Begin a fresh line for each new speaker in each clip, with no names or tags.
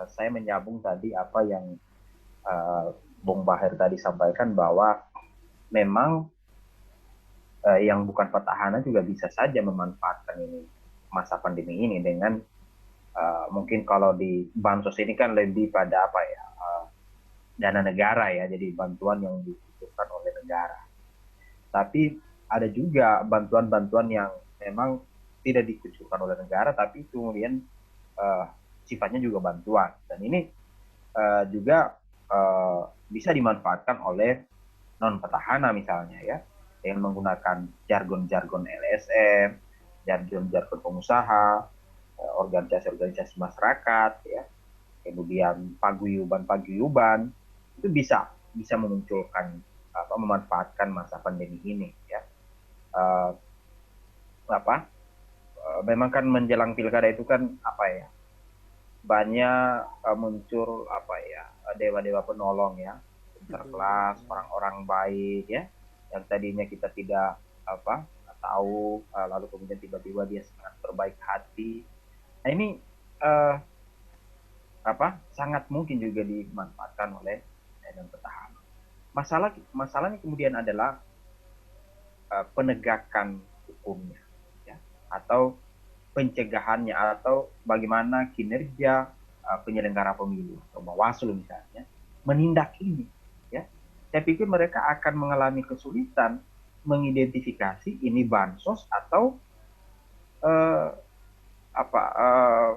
Saya menyambung tadi apa yang Bung Bahir tadi sampaikan bahwa memang yang bukan petahana juga bisa saja memanfaatkan ini masa pandemi ini dengan mungkin kalau di bansos ini kan lebih pada apa ya, dana negara ya, jadi bantuan yang dibutuhkan oleh negara. Tapi ada juga bantuan-bantuan yang memang tidak dikucurkan oleh negara, tapi kemudian uh, sifatnya juga bantuan. Dan ini juga bisa dimanfaatkan oleh non petahana misalnya ya, dengan menggunakan jargon-jargon LSM, jargon-jargon pengusaha, organisasi-organisasi masyarakat ya, kemudian paguyuban-paguyuban itu bisa bisa memunculkan apa, memanfaatkan masa pandemi ini ya. Uh, apa Memang kan menjelang pilkada itu kan apa ya, banyak muncul apa ya, dewa-dewa penolong ya,
Betul, betul,
interkelas,
betul.
orang-orang baik ya, yang tadinya kita tidak apa tahu, lalu kemudian tiba-tiba dia sangat berbaik hati. Nah ini uh, sangat mungkin juga dimanfaatkan oleh dan petahana. Masalahnya kemudian adalah penegakan hukumnya ya, atau pencegahannya, atau bagaimana kinerja penyelenggara pemilu atau Bawaslu misalnya menindak ini ya. Saya pikir mereka akan mengalami kesulitan mengidentifikasi ini bansos atau eh, apa eh,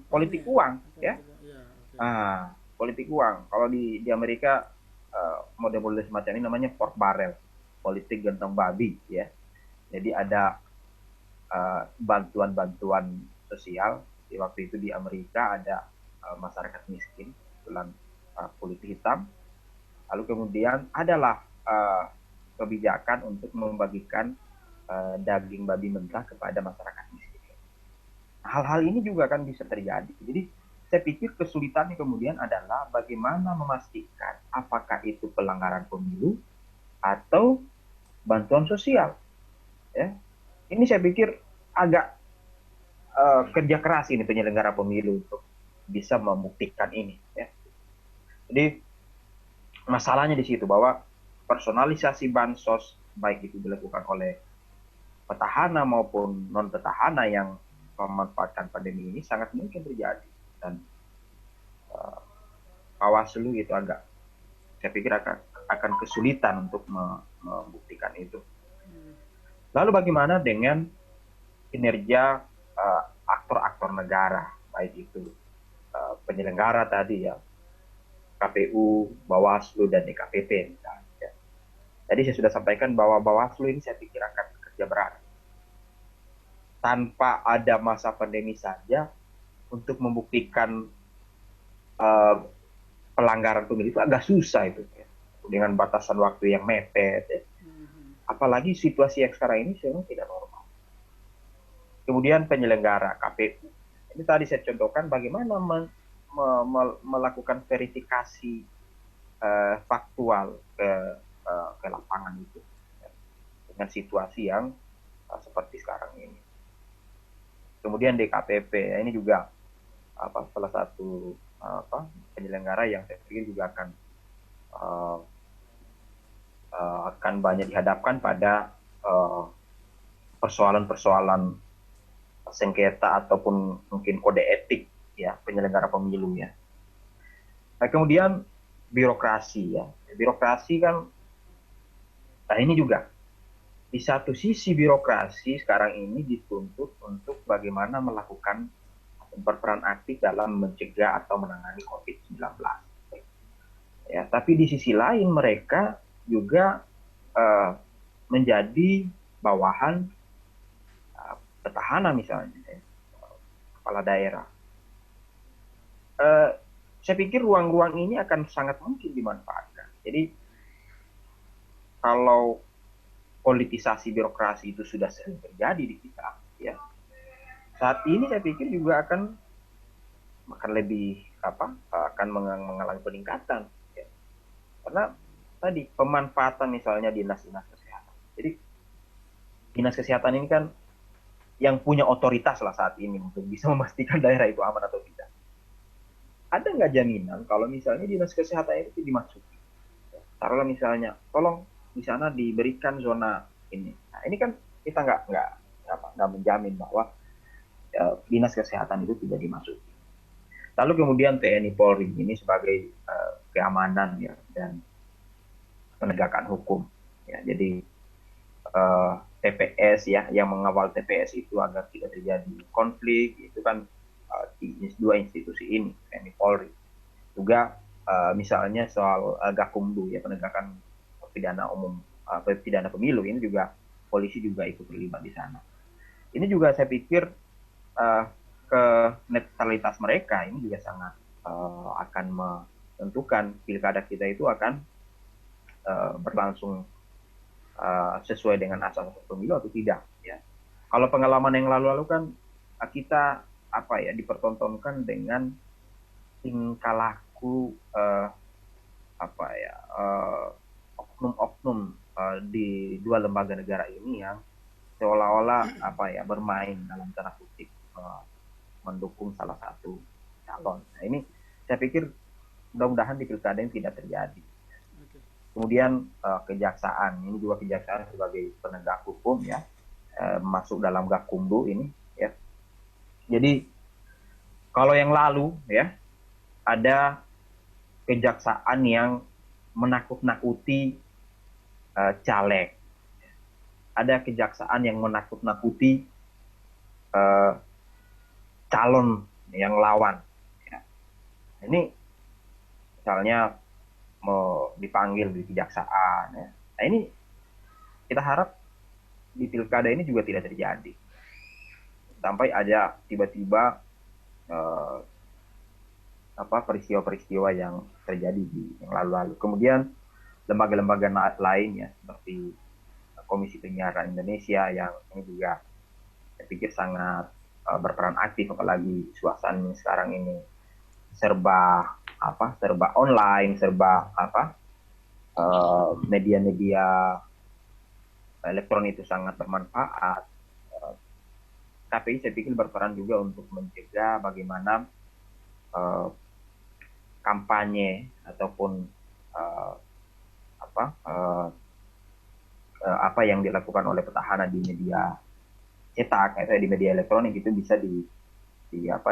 politik
Kampanye
uang
atau
ya.
ya, oke.
Politik uang. Kalau di Amerika model-model semacam ini namanya pork barrel, politik gentong babi ya. Jadi ada bantuan-bantuan sosial. Di waktu itu di Amerika ada masyarakat miskin, kebetulan kulit hitam. Lalu kemudian adalah kebijakan untuk membagikan daging babi mentah kepada masyarakat miskin. Hal-hal ini juga kan bisa terjadi. Jadi saya pikir kesulitannya kemudian adalah bagaimana memastikan apakah itu pelanggaran pemilu atau bantuan sosial. Ya, ini saya pikir agak kerja keras ini penyelenggara pemilu untuk bisa membuktikan ini. Ya. Jadi masalahnya di situ bahwa personalisasi bansos baik itu dilakukan oleh petahana maupun non petahana yang memanfaatkan pandemi ini sangat mungkin terjadi, dan uh, Bawaslu itu agak, saya pikir akan kesulitan untuk membuktikan itu. Lalu bagaimana dengan kinerja aktor-aktor negara, baik itu penyelenggara tadi ya, KPU, Bawaslu, dan DKPP misalnya. Ya. Tadi saya sudah sampaikan bahwa Bawaslu ini saya pikir akan bekerja berat. Tanpa ada masa pandemi saja, untuk membuktikan uh, pelanggaran pemilu itu agak susah itu. Ya. Dengan batasan waktu yang mepet. Ya. Apalagi situasi yang sekarang ini memang tidak normal. Kemudian penyelenggara KPU. Ini tadi saya contohkan bagaimana melakukan verifikasi faktual ke lapangan itu ya, dengan situasi yang seperti sekarang ini. Kemudian DKPP ya, ini juga salah satu penyelenggara yang saya pikir juga uh, akan banyak dihadapkan pada persoalan-persoalan sengketa ataupun mungkin kode etik ya penyelenggara pemilu ya. Nah, kemudian birokrasi ya. Birokrasi kan, nah ini juga di satu sisi birokrasi sekarang ini dituntut untuk bagaimana melakukan berperan aktif dalam mencegah atau menangani COVID-19. Ya, tapi di sisi lain mereka juga uh, menjadi bawahan petahana misalnya, ya, kepala daerah. Uh, saya pikir ruang-ruang ini akan sangat mungkin dimanfaatkan. Jadi kalau politisasi birokrasi itu sudah sering terjadi di kita, ya saat ini saya pikir juga akan lebih akan mengalami peningkatan, ya. Karena tadi pemanfaatan misalnya dinas-dinas kesehatan. Jadi dinas kesehatan ini kan yang punya otoritas lah saat ini untuk bisa memastikan daerah itu aman atau tidak. ada nggak jaminan kalau misalnya dinas kesehatan itu dimasuki? Taruhlah misalnya, tolong di sana diberikan zona ini. Nah, ini kan kita nggak menjamin bahwa dinas kesehatan itu tidak dimasuki. Lalu kemudian TNI Polri ini sebagai keamanan ya dan penegakan hukum. Ya, jadi TPS ya yang mengawal TPS itu agar tidak terjadi konflik itu kan di dua institusi ini TNI Polri. Juga misalnya soal Gakumdu ya penegakan pidana umum pidana pemilu ini juga polisi juga ikut terlibat di sana. Ini juga saya pikir ke netralitas mereka ini juga sangat akan menentukan pilkada kita itu akan berlangsung sesuai dengan asas pemilu atau tidak ya. Kalau pengalaman yang lalu-lalu kan kita dipertontonkan dengan tingkah laku oknum-oknum di dua lembaga negara ini yang seolah-olah bermain dalam tanda kutip mendukung salah satu calon. Nah, ini saya pikir mudah-mudahan di pilkada ini tidak terjadi. Kemudian kejaksaan, ini juga kejaksaan sebagai penegak hukum ya, masuk dalam Gakumdu ini ya. Jadi kalau yang lalu ya ada kejaksaan yang menakut-nakuti caleg, ada kejaksaan yang menakut-nakuti calon yang lawan. Ya. Ini misalnya mau dipanggil di kejaksaan ya. Nah ini kita harap di pilkada ini juga tidak terjadi sampai ada tiba-tiba peristiwa-peristiwa yang terjadi di yang lalu-lalu. Kemudian lembaga-lembaga lain ya seperti Komisi Penyiaran Indonesia yang ini juga saya pikir sangat berperan aktif, apalagi suasana sekarang ini serba online, serba media-media elektronik itu sangat bermanfaat. KPI saya pikir berperan juga untuk mencegah bagaimana kampanye ataupun apa yang dilakukan oleh petahana di media cetak atau di media elektronik itu bisa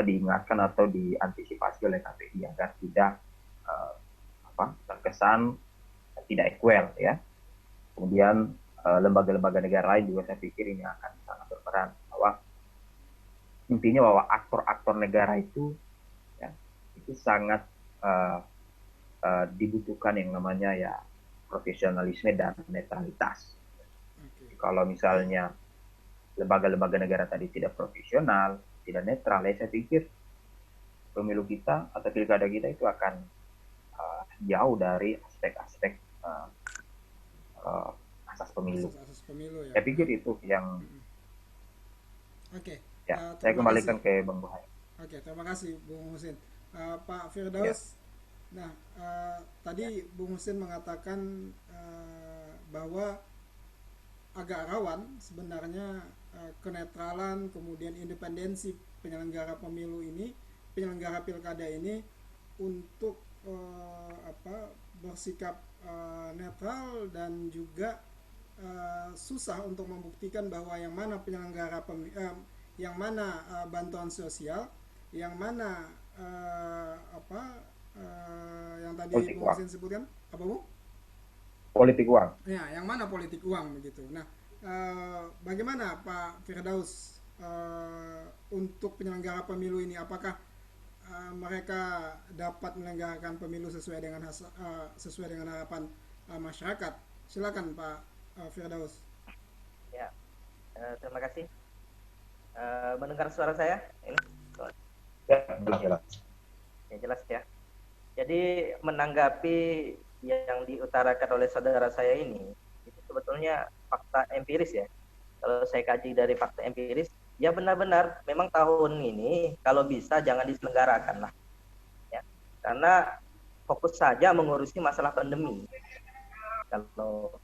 diingatkan atau diantisipasi oleh KPI agar tidak terkesan tidak equal ya. Kemudian lembaga-lembaga negara lain juga saya pikir ini akan sangat berperan bahwa intinya bahwa aktor-aktor negara itu ya, itu sangat dibutuhkan yang namanya ya profesionalisme dan netralitas. Kalau misalnya lembaga-lembaga negara tadi tidak profesional, tidak netral, ya saya pikir pemilu kita atau pilkada kita itu akan jauh dari aspek-aspek asas pemilu. Ya. Saya pikir itu yang.
Oke.
Ya, saya kembalikan ke Bang Buhai.
Oke, terima kasih Bung Husin. Pak Firdaus, ya. Tadi Bung Husin mengatakan bahwa agak rawan sebenarnya kenetralan kemudian independensi penyelenggara pemilu ini, penyelenggara pilkada ini untuk bersikap netral dan juga susah untuk membuktikan bahwa yang mana penyelenggara yang mana bantuan sosial, yang mana yang tadi Bung Husin sebutkan apa Bu?
Politik uang.
Ya, yang mana politik uang begitu. Nah, bagaimana Pak Firdaus untuk penyelenggara pemilu ini? Apakah mereka dapat menyelenggarakan pemilu sesuai dengan harapan masyarakat? Silakan Pak Firdaus.
Ya, terima kasih. Mendengar suara saya? Ini?
Ya, jelas.
Ya, jelas ya. Jadi menanggapi yang diutarakan oleh saudara saya ini, itu sebetulnya fakta empiris ya. Kalau saya kaji dari fakta empiris, ya benar-benar memang tahun ini kalau bisa jangan diselenggarakan lah. Ya. Karena fokus saja mengurusi masalah pandemi. Kalau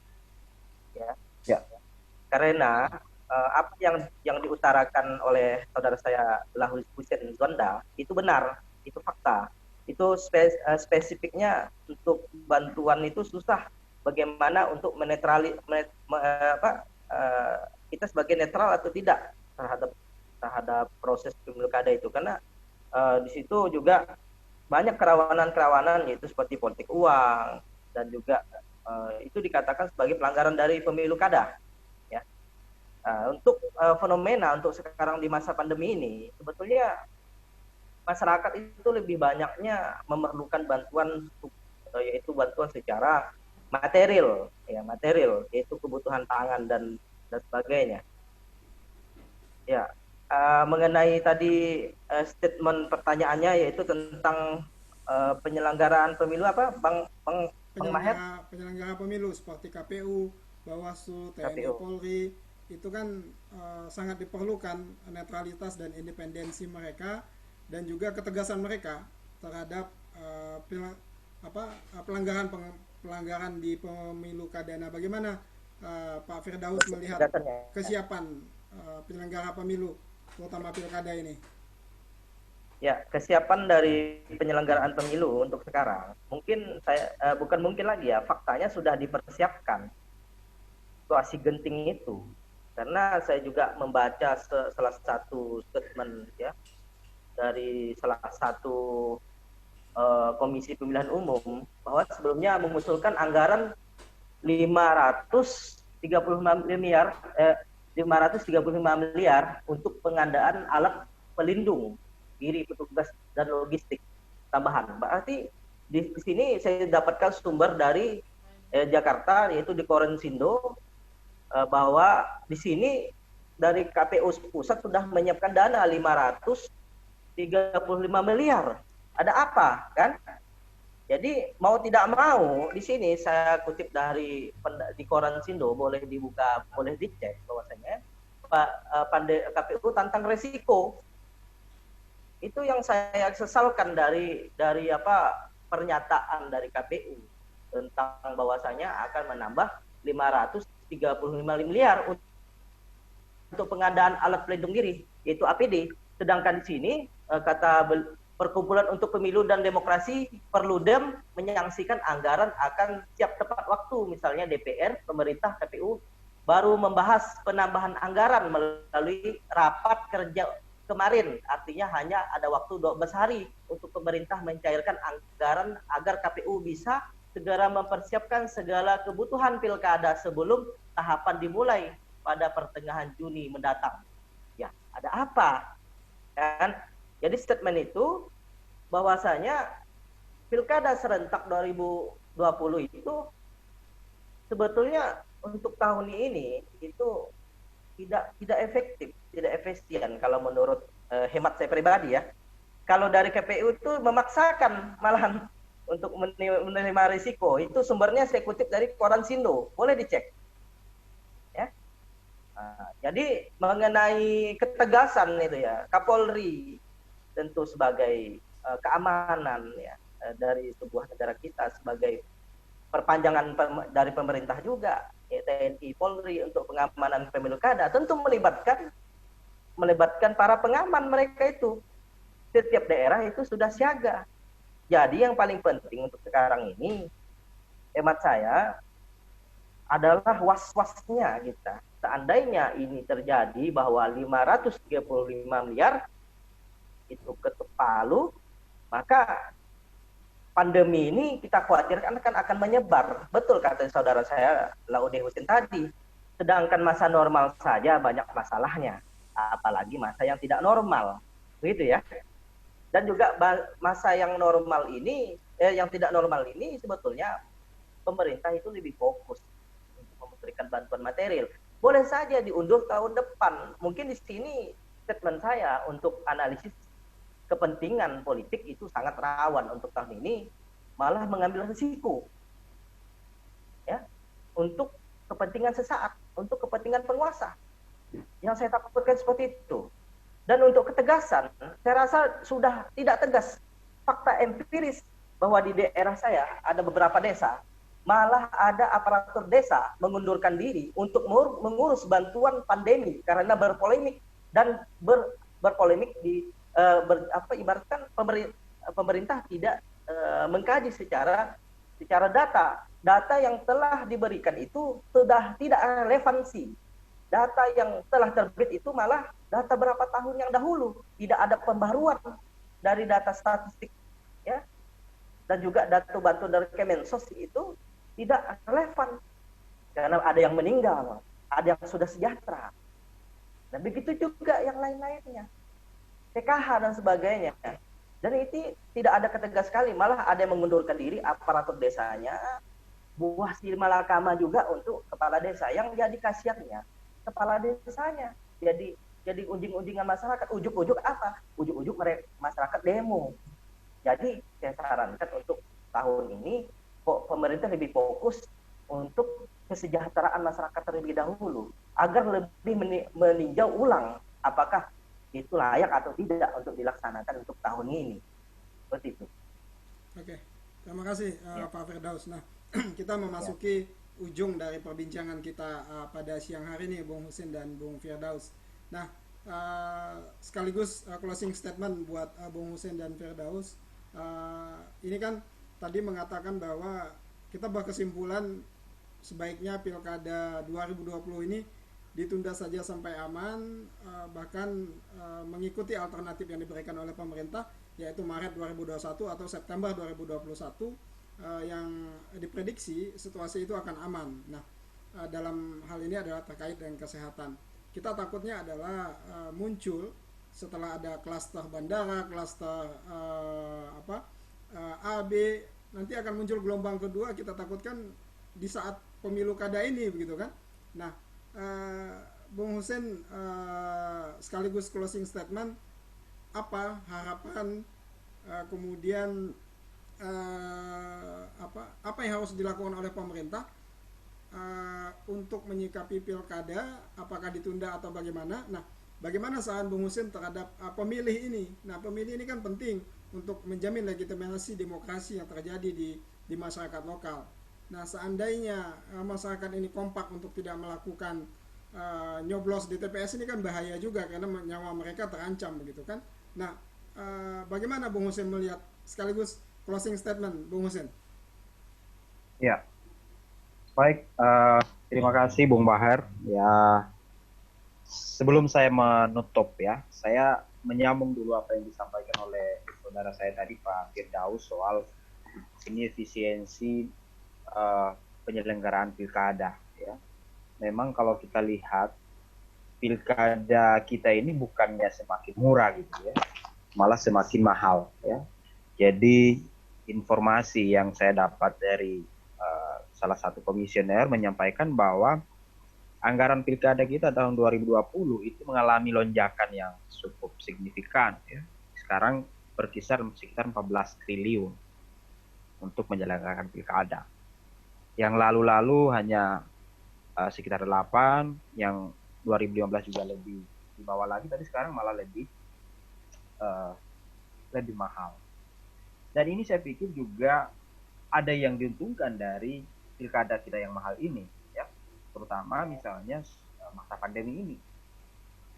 ya. Karena apa yang diutarakan oleh saudara saya Lahus Husin Zonda itu benar, itu fakta. itu spesifiknya untuk bantuan itu susah. Bagaimana untuk kita sebagai netral atau tidak terhadap proses pemilu kada itu, karena di situ juga banyak kerawanan-kerawanan, yaitu seperti politik uang, dan juga itu dikatakan sebagai pelanggaran dari pemilu kada. Ya. Untuk fenomena untuk sekarang di masa pandemi ini, sebetulnya masyarakat itu lebih banyaknya memerlukan bantuan, yaitu bantuan secara material, yaitu kebutuhan pangan dan sebagainya. Ya, mengenai tadi statement pertanyaannya, yaitu tentang penyelenggaraan pemilu apa, Bang Maher?
Penyelenggara pemilu seperti KPU, Bawaslu, TNI,
KPU.
Polri itu kan sangat diperlukan netralitas dan independensi mereka, dan juga ketegasan mereka terhadap pelanggaran di pemilu kada. Nah, bagaimana Pak Firdaus melihat kesiapan penyelenggara pemilu, terutama pilkada ini?
Ya, kesiapan dari penyelenggaraan pemilu untuk sekarang, mungkin bukan mungkin lagi ya, faktanya sudah dipersiapkan situasi genting itu. Karena saya juga membaca salah satu statement ya dari salah satu Komisi Pemilihan Umum, bahwa sebelumnya mengusulkan anggaran 535 miliar untuk pengadaan alat pelindung diri petugas dan logistik tambahan. Berarti di sini saya dapatkan sumber dari Jakarta, yaitu di Korensindo, bahwa di sini dari KPU pusat sudah menyiapkan dana 535 miliar. Ada apa, kan? Jadi mau tidak mau, di sini saya kutip dari di Korensindo, boleh dibuka, boleh dicek bahwasanya KPU tantang resiko. Itu yang saya sesalkan dari pernyataan dari KPU tentang bahwasanya akan menambah 535 miliar untuk pengadaan alat pelindung diri, yaitu APD. Sedangkan di sini kata Perkumpulan untuk Pemilu dan Demokrasi Perludem menyaksikan anggaran akan siap tepat waktu. Misalnya DPR, pemerintah, KPU baru membahas penambahan anggaran melalui rapat kerja kemarin. Artinya hanya ada waktu 12 hari untuk pemerintah mencairkan anggaran agar KPU bisa segera mempersiapkan segala kebutuhan pilkada sebelum tahapan dimulai pada pertengahan Juni mendatang. Ya, ada apa? Kan? Jadi statement itu bahwasanya pilkada serentak 2020 itu sebetulnya untuk tahun ini itu tidak efektif, tidak efisien kalau menurut hemat saya pribadi ya. Kalau dari KPU itu memaksakan malahan untuk menerima risiko. Itu sumbernya saya kutip dari Korensindo, boleh dicek. Ya. Jadi mengenai ketegasan itu ya, Kapolri tentu sebagai keamanan ya dari sebuah negara kita, sebagai perpanjangan dari pemerintah juga, ya, TNI, Polri untuk pengamanan pemilu kada tentu melibatkan para pengaman mereka itu. Setiap daerah itu sudah siaga. Jadi yang paling penting untuk sekarang ini, hemat saya, adalah was-wasnya kita. Seandainya ini terjadi bahwa 535 miliar itu ketuk palu, maka pandemi ini kita khawatirkan akan menyebar. Betul kata saudara saya Laude Husin tadi. Sedangkan masa normal saja banyak masalahnya, apalagi masa yang tidak normal, begitu ya. Dan juga masa yang normal ini, yang tidak normal ini sebetulnya pemerintah itu lebih fokus untuk memberikan bantuan material. Boleh saja diundur tahun depan. Mungkin di sini statement saya untuk analisis kepentingan politik itu sangat rawan untuk tahun ini, malah mengambil risiko ya untuk kepentingan sesaat, untuk kepentingan penguasa. Yang saya takutkan seperti itu. Dan untuk ketegasan, saya rasa sudah tidak tegas. Fakta empiris bahwa di daerah saya ada beberapa desa, malah ada aparatur desa mengundurkan diri untuk mengurus bantuan pandemi karena berpolemik dan berpolemik di ibaratkan pemerintah tidak mengkaji secara data yang telah diberikan itu sudah tidak relevansi. Data yang telah terbit itu malah data berapa tahun yang dahulu, tidak ada pembaruan dari data statistik, ya, dan juga data bantu dari Kemensos itu tidak relevan karena ada yang meninggal, ada yang sudah sejahtera, dan begitu juga yang lain-lainnya, PKH dan sebagainya. Dan itu tidak ada ketegas sekali, malah ada yang mengundurkan diri aparatur desanya, buah si malakama juga untuk kepala desa, yang jadi kasihannya kepala desanya jadi ujung-ujungan masyarakat. Ujuk-ujuk apa? Ujuk-ujuk masyarakat demo. Jadi saya sarankan untuk tahun ini kok pemerintah lebih fokus untuk kesejahteraan masyarakat terlebih dahulu agar lebih meninjau ulang apakah itu layak atau tidak untuk dilaksanakan untuk tahun ini. Seperti itu.
Oke, terima kasih Pak Firdaus. Nah, kita memasuki ujung dari perbincangan kita pada siang hari ini, Bung Husin dan Bung Firdaus. Nah, sekaligus closing statement buat Bung Husin dan Firdaus. Ini kan tadi mengatakan bahwa kita berkesimpulan sebaiknya Pilkada 2020 ini ditunda saja sampai aman, bahkan mengikuti alternatif yang diberikan oleh pemerintah, yaitu Maret 2021 atau September 2021, yang diprediksi situasi itu akan aman. Nah, dalam hal ini adalah terkait dengan kesehatan. Kita takutnya adalah muncul setelah ada klaster bandara, klaster A, B, nanti akan muncul gelombang kedua. Kita takutkan di saat pemilu kada ini, begitu kan? Nah, Bung Husin, sekaligus closing statement, apa harapan, kemudian apa yang harus dilakukan oleh pemerintah untuk menyikapi pilkada, apakah ditunda atau bagaimana? Nah, bagaimana saran Bung Husin terhadap pemilih ini? Nah, pemilih ini kan penting untuk menjamin legitimasi demokrasi yang terjadi di masyarakat lokal. Nah, seandainya masyarakat ini kompak untuk tidak melakukan nyoblos di TPS, ini kan bahaya juga karena nyawa mereka terancam, begitu kan? Nah, bagaimana Bung Husin melihat, sekaligus closing statement Bung Husin?
Ya, baik. Terima kasih Bung Bahar. Ya, sebelum saya menutup ya, saya menyambung dulu apa yang disampaikan oleh saudara saya tadi Pak Firdaus soal ini efisiensi penyelenggaraan pilkada. Ya, memang kalau kita lihat pilkada kita ini bukannya semakin murah gitu ya, malah semakin mahal ya. Jadi informasi yang saya dapat dari salah satu komisioner menyampaikan bahwa anggaran pilkada kita tahun 2020 itu mengalami lonjakan yang cukup signifikan ya. Sekarang berkisar sekitar 14 triliun untuk menyelenggarakan pilkada. Yang lalu-lalu hanya sekitar 8, yang 2015 juga lebih di bawah lagi, tapi sekarang malah lebih mahal. Dan ini saya pikir juga ada yang diuntungkan dari pilkada kita yang mahal ini, ya, terutama misalnya masa pandemi ini.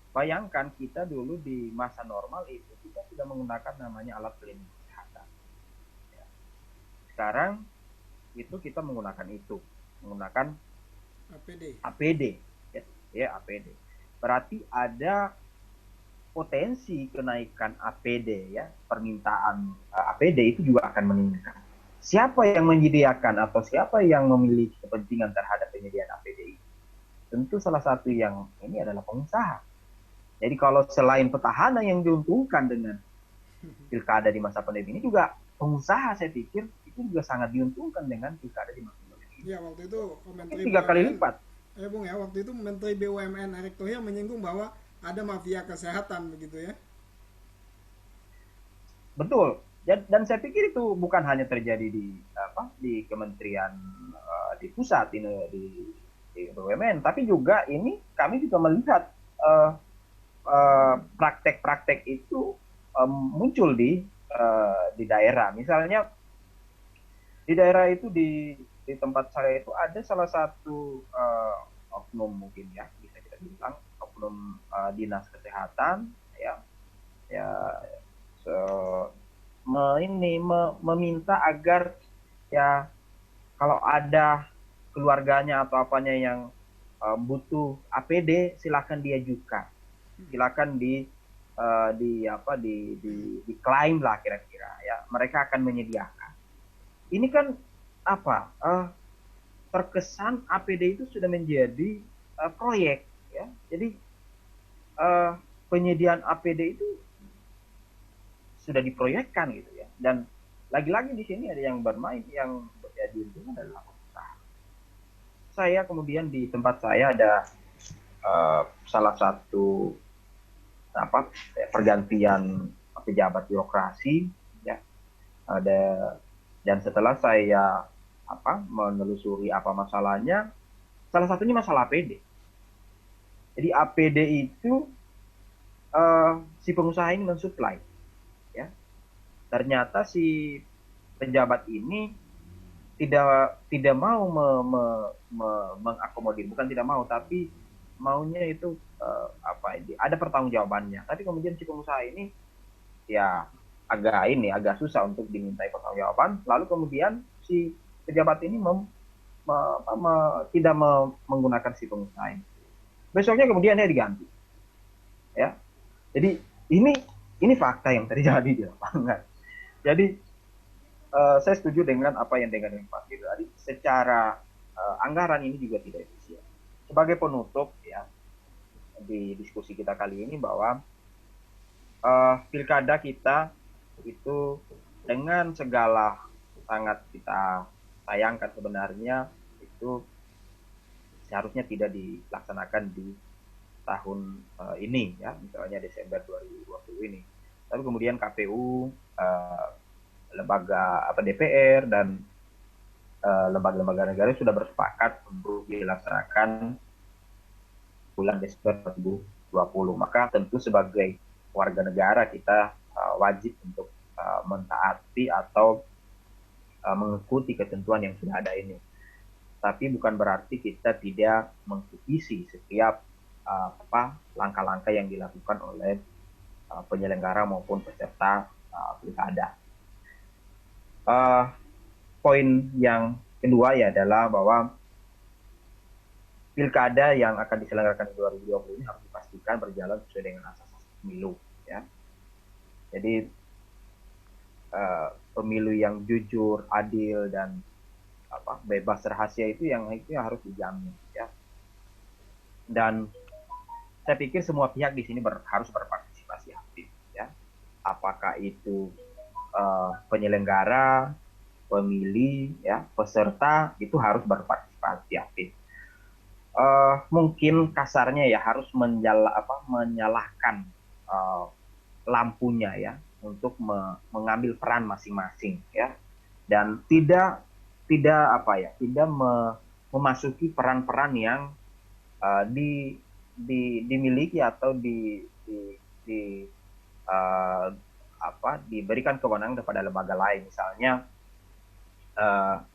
Bayangkan kita dulu di masa normal itu kita sudah menggunakan namanya alat pelindung kesehatan. Ya. Sekarang itu kita menggunakan APD, ya APD. Berarti ada potensi kenaikan APD ya, permintaan APD itu juga akan meningkat. Siapa yang menyediakan atau siapa yang memiliki kepentingan terhadap penyediaan APD itu? Tentu salah satu yang ini adalah pengusaha. Jadi kalau selain petahana yang diuntungkan dengan pilkada di masa pandemi ini, juga pengusaha saya pikir itu juga sangat diuntungkan dengan pilkada di masa pandemi ini.
Ya, waktu itu Menteri
3 kali lipat.
Bung ya, waktu itu Menteri BUMN Erick Thohir menyinggung bahwa ada mafia kesehatan, begitu ya.
Betul. Dan saya pikir itu bukan hanya terjadi di kementerian di pusat di BUMN, tapi juga ini kami juga melihat praktek-praktek itu muncul di daerah. Misalnya di daerah itu di tempat saya itu ada salah satu oknum, mungkin ya bisa kita bilang oknum dinas kesehatan ya meminta agar ya kalau ada keluarganya atau apanya yang butuh APD, silakan diajukan, silakan diklaim lah kira-kira ya, mereka akan menyediakan. Ini kan apa? Terkesan APD itu sudah menjadi proyek ya. Jadi penyediaan APD itu sudah diproyekkan gitu ya. Dan lagi-lagi di sini ada yang bermain, yang menjadi untung adalah pengusaha. Saya kemudian di tempat saya ada salah satu pergantian pejabat birokrasi ya. Dan setelah saya menelusuri apa masalahnya, salah satunya masalah APD. Jadi APD itu si pengusaha ini mensuplai ya. Ternyata si pejabat ini tidak mau mengakomodir, bukan tidak mau, tapi maunya itu ada pertanggungjawabannya. Tapi kemudian si pengusaha ini ya agak susah untuk dimintai pertanggungjawaban. Lalu kemudian si pejabat ini tidak menggunakan si pengusaha ini. Besoknya kemudian dia diganti. Ya. Jadi ini fakta yang terjadi di lapangan. Jadi saya setuju dengan apa yang dengan Pak Firly tadi. Secara anggaran ini juga tidak efisien. Sebagai penutup ya di diskusi kita kali ini bahwa pilkada kita itu dengan segala sangat kita sayangkan sebenarnya itu seharusnya tidak dilaksanakan di tahun ini ya, misalnya Desember 2020 ini. Tapi kemudian KPU, lembaga DPR dan lembaga-lembaga negara sudah bersepakat untuk dilaksanakan bulan Desember 2020. Maka tentu sebagai warga negara kita wajib untuk mentaati atau mengikuti ketentuan yang sudah ada ini. Tapi bukan berarti kita tidak mengkritisi setiap langkah-langkah yang dilakukan oleh penyelenggara maupun peserta pilkada. Poin yang kedua ya adalah bahwa pilkada yang akan diselenggarakan di 2020 ini harus dipastikan berjalan sesuai dengan asas pemilu ya. Jadi pemilu yang jujur, adil dan bebas rahasia itu yang harus dijamin ya. Dan saya pikir semua pihak di sini harus berpartisipasi aktif ya. Apakah itu penyelenggara, pemilih ya, peserta itu harus berpartisipasi aktif. Mungkin kasarnya ya harus menyalahkan lampunya ya untuk mengambil peran masing-masing ya, dan tidak memasuki peran-peran yang dimiliki atau diberikan kewenangan kepada lembaga lain, misalnya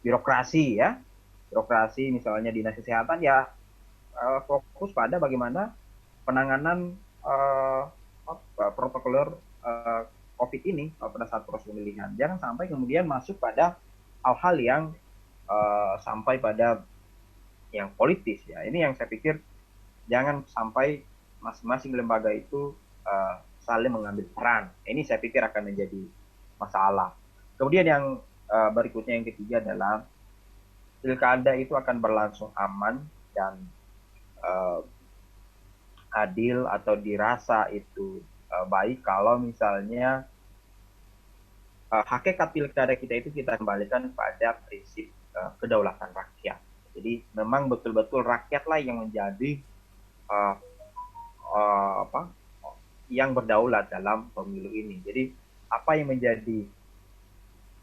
birokrasi ya, misalnya dinas kesehatan ya fokus pada bagaimana penanganan protokoler COVID ini pada saat proses pemilihan. Jangan sampai kemudian masuk pada hal-hal yang sampai pada yang politis ya. Ini yang saya pikir jangan sampai masing-masing lembaga itu saling mengambil peran. Ini saya pikir akan menjadi masalah. Kemudian yang berikutnya yang ketiga adalah pilkada itu akan berlangsung aman dan adil atau dirasa itu baik kalau misalnya hakikat pilkada kita itu kita kembalikan pada prinsip kedaulatan rakyat. Jadi memang betul-betul rakyatlah yang menjadi yang berdaulat dalam pemilu ini. Jadi apa yang menjadi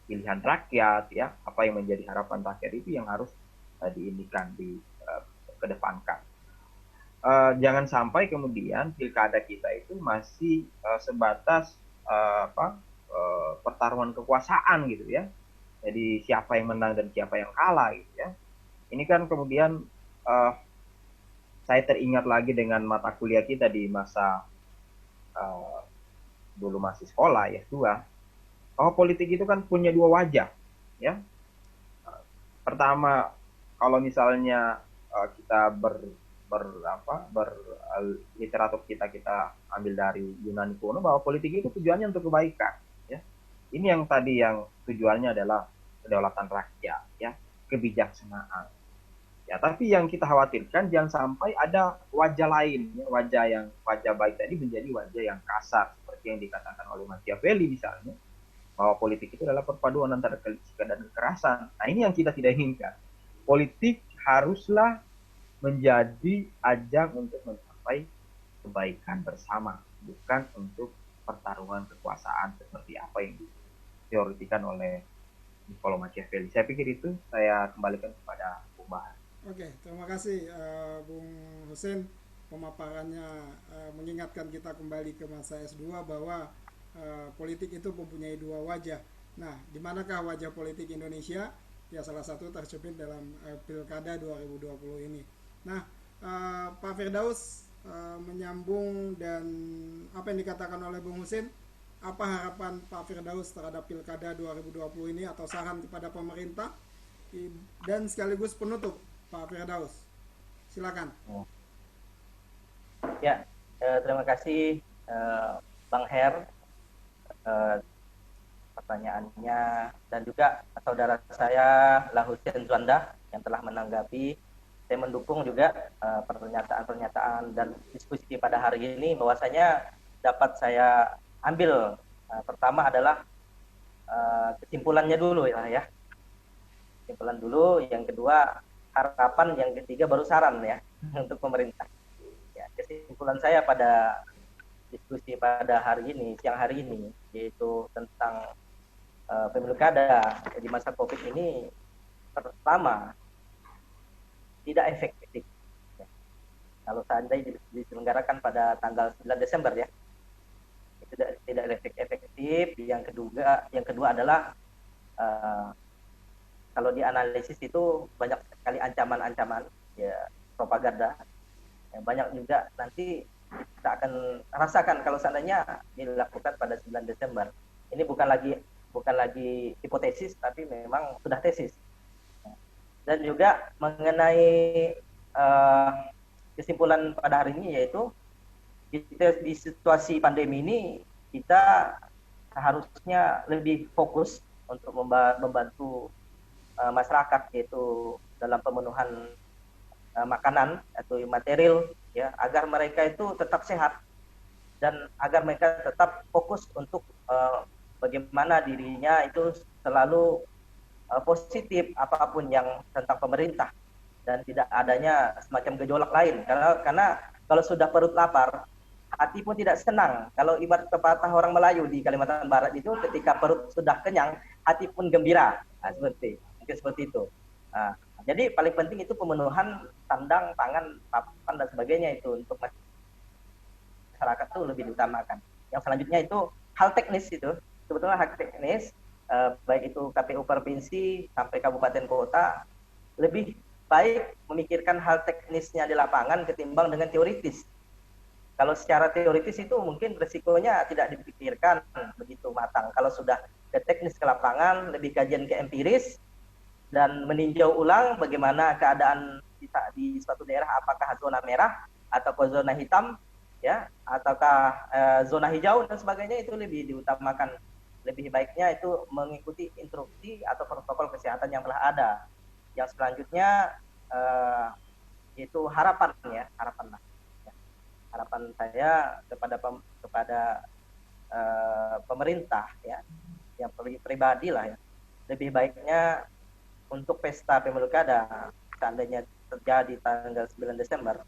pilihan rakyat ya, apa yang menjadi harapan rakyat itu yang harus kedepankan. Jangan sampai kemudian pilkada kita itu masih sebatas pertarungan kekuasaan gitu ya. Jadi siapa yang menang dan siapa yang kalah gitu ya. Ini kan kemudian saya teringat lagi dengan mata kuliah kita di masa dulu masih sekolah ya, bahwa politik itu kan punya dua wajah, ya. Pertama, kalau misalnya kita literatur kita ambil dari Yunani kuno, bahwa politik itu tujuannya untuk kebaikan, ya. Ini yang tadi yang tujuannya adalah kedaulatan rakyat, ya, kebijaksanaan. Ya, tapi yang kita khawatirkan jangan sampai ada wajah lain, ya, wajah baik tadi menjadi wajah yang kasar seperti yang dikatakan oleh Machiavelli misalnya, bahwa politik itu adalah perpaduan antara kelicikan dan kekerasan. Nah, ini yang kita tidak inginkan. Politik haruslah menjadi ajang untuk mencapai kebaikan bersama, bukan untuk pertarungan kekuasaan seperti apa yang diteoretikan oleh Niccolo Machiavelli. Saya pikir itu saya kembalikan kepada Bung Bahar.
Oke, terima kasih Bung Hussein, pemaparannya mengingatkan kita kembali ke masa S2 bahwa politik itu mempunyai dua wajah. Nah, di manakah wajah politik Indonesia? Ya, salah satu tercermin dalam Pilkada 2020 ini. Nah, Pak Firdaus, menyambung dan apa yang dikatakan oleh Bung Hussein, apa harapan Pak Firdaus terhadap Pilkada 2020 ini atau saran kepada pemerintah? Dan sekaligus penutup, Pak Firdaus, silakan.
Ya, terima kasih Bang Her, pertanyaannya, dan juga saudara saya Lahusen Juanda yang telah menanggapi. Saya mendukung juga pernyataan-pernyataan dan diskusi pada hari ini, bahwasanya dapat saya ambil pertama adalah kesimpulannya dulu ya. Kesimpulan dulu, yang kedua harapan, yang ketiga baru saran ya untuk pemerintah. Ya, kesimpulan saya pada diskusi pada hari ini, siang hari ini, yaitu tentang pemilu kada di masa COVID ini, pertama, tidak efektif. Ya. Kalau seandainya diselenggarakan pada tanggal 9 Desember ya, itu tidak efektif. Yang kedua adalah kalau dianalisis itu banyak sekali ancaman-ancaman, ya, propaganda. Ya, banyak juga nanti kita akan rasakan kalau seandainya dilakukan pada 9 Desember. Ini bukan lagi hipotesis, tapi memang sudah tesis. Dan juga mengenai kesimpulan pada hari ini, yaitu kita di situasi pandemi ini kita harusnya lebih fokus untuk membantu masyarakat, yaitu dalam pemenuhan makanan atau material, ya, agar mereka itu tetap sehat dan agar mereka tetap fokus untuk bagaimana dirinya itu selalu positif apapun yang tentang pemerintah, dan tidak adanya semacam gejolak lain, karena kalau sudah perut lapar, hati pun tidak senang. Kalau ibarat pepatah orang Melayu di Kalimantan Barat itu, ketika perut sudah kenyang, hati pun gembira. Nah, mungkin seperti itu. Nah, jadi paling penting itu pemenuhan sandang, pangan, papan dan sebagainya itu untuk masyarakat itu lebih diutamakan. Yang selanjutnya itu hal teknis, itu sebetulnya hal teknis, baik itu KPU provinsi sampai kabupaten kota, lebih baik memikirkan hal teknisnya di lapangan ketimbang dengan teoritis. Kalau secara teoritis itu mungkin resikonya tidak dipikirkan begitu matang. Kalau sudah ke teknis, ke lapangan, lebih kajian ke empiris, dan meninjau ulang bagaimana keadaan di suatu daerah, apakah zona merah atau zona hitam, ya, ataukah zona hijau dan sebagainya, itu lebih diutamakan. Lebih baiknya itu mengikuti instruksi atau protokol kesehatan yang telah ada. Yang selanjutnya itu harapan lah. Harapan saya kepada pemerintah, ya, yang pribadi lah ya, lebih baiknya untuk pesta pemilu kada seandainya terjadi tanggal 9 Desember,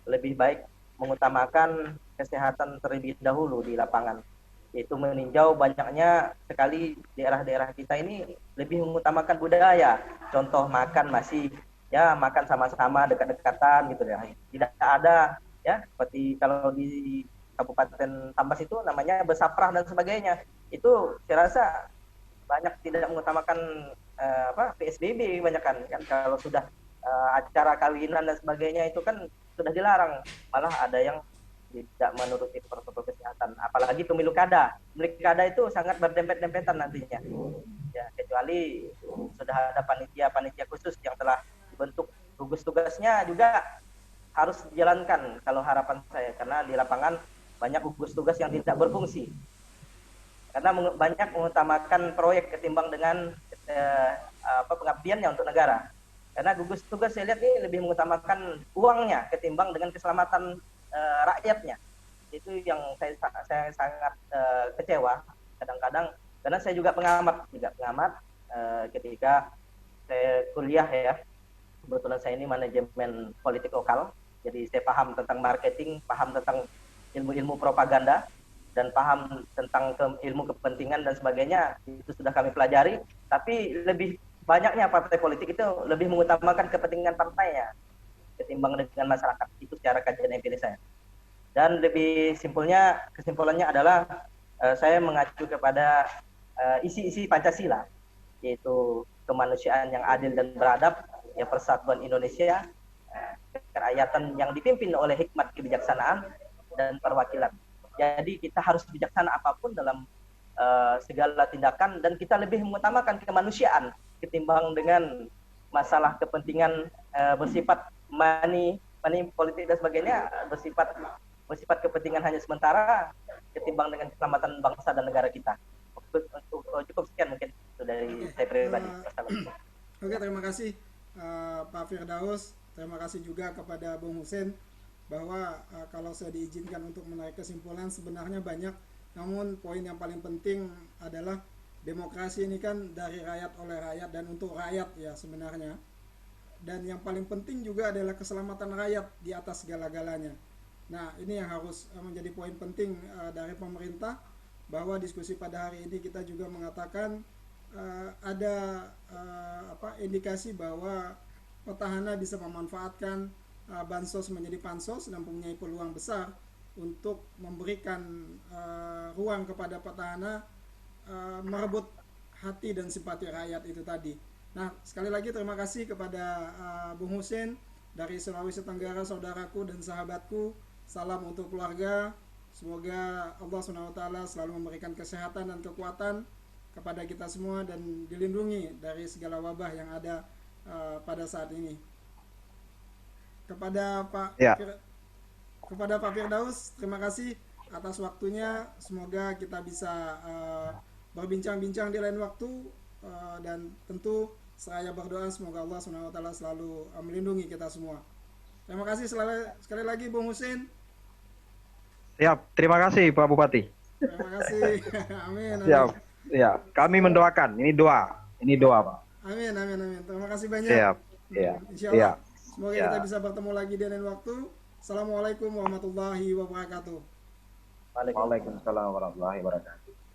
lebih baik mengutamakan kesehatan terlebih dahulu di lapangan, yaitu meninjau banyaknya sekali daerah-daerah kita ini lebih mengutamakan budaya. Contoh makan masih ya makan sama-sama dekat-dekatan gitu ya. Tidak ada ya seperti kalau di Kabupaten Tambas itu namanya besaprah dan sebagainya. Itu saya rasa banyak tidak mengutamakan PSBB banyak kan kalau sudah acara kawinan dan sebagainya itu kan sudah dilarang, malah ada yang tidak menuruti protokol kesehatan. Apalagi pemilu kada. Pemilu kada itu sangat berdempet-dempetan nantinya. Ya, kecuali sudah ada panitia-panitia khusus yang telah dibentuk, gugus tugasnya juga harus dijalankan kalau harapan saya, karena di lapangan banyak gugus tugas yang tidak berfungsi karena banyak mengutamakan proyek ketimbang dengan pengabdiannya untuk negara. Karena gugus tugas saya lihat ini lebih mengutamakan uangnya ketimbang dengan keselamatan rakyatnya. Itu yang saya sangat kecewa kadang-kadang, karena saya juga pengamat ketika saya kuliah ya. Kebetulan saya ini manajemen politik lokal, jadi saya paham tentang marketing, paham tentang ilmu-ilmu propaganda, dan paham tentang ilmu kepentingan dan sebagainya. Itu sudah kami pelajari, tapi lebih banyaknya partai politik itu lebih mengutamakan kepentingan partainya ketimbang dengan masyarakat. Itu secara kajian empiris saya. Dan lebih kesimpulannya adalah saya mengacu kepada isi-isi Pancasila, yaitu kemanusiaan yang adil dan beradab, ya persatuan Indonesia, kerakyatan yang dipimpin oleh hikmat kebijaksanaan dan perwakilan. Jadi kita harus bijaksana apapun dalam segala tindakan, dan kita lebih mengutamakan kemanusiaan ketimbang dengan masalah kepentingan bersifat money politik dan sebagainya, bersifat kepentingan hanya sementara ketimbang dengan keselamatan bangsa dan negara kita. Cukup sekian mungkin itu dari saya pribadi.
Oke, terima kasih Pak Firdaus. Terima kasih juga kepada Bung Husein, bahwa kalau saya diizinkan untuk menarik kesimpulan, sebenarnya banyak, namun poin yang paling penting adalah demokrasi ini kan dari rakyat, oleh rakyat, dan untuk rakyat ya sebenarnya. Dan yang paling penting juga adalah keselamatan rakyat di atas segala-galanya. Nah, ini yang harus menjadi poin penting dari pemerintah, bahwa diskusi pada hari ini kita juga mengatakan ada indikasi bahwa petahana bisa memanfaatkan bansos menjadi pansos dan mempunyai peluang besar untuk memberikan ruang kepada petahana merebut hati dan simpati rakyat itu tadi. Nah, sekali lagi terima kasih kepada Bung Husein dari Sulawesi Tenggara, saudaraku dan sahabatku. Salam untuk keluarga. Semoga Allah SWT selalu memberikan kesehatan dan kekuatan kepada kita semua dan dilindungi dari segala wabah yang ada pada saat ini. Kepada Pak Firdaus, terima kasih atas waktunya. Semoga kita bisa berbincang-bincang di lain waktu, dan tentu saya berdoa semoga Allah SWT selalu melindungi kita semua. Terima kasih sekali lagi Bung Husein.
Siap, terima kasih Pak Bupati.
Terima kasih. Amin.
Siap. Ya, kami mendoakan. Ini doa Pak.
Amin. Terima kasih banyak.
Siap. Iya.
Insyaallah. Semoga kita bisa bertemu lagi di lain waktu. Assalamualaikum warahmatullahi wabarakatuh.
Waalaikumsalam warahmatullahi wabarakatuh.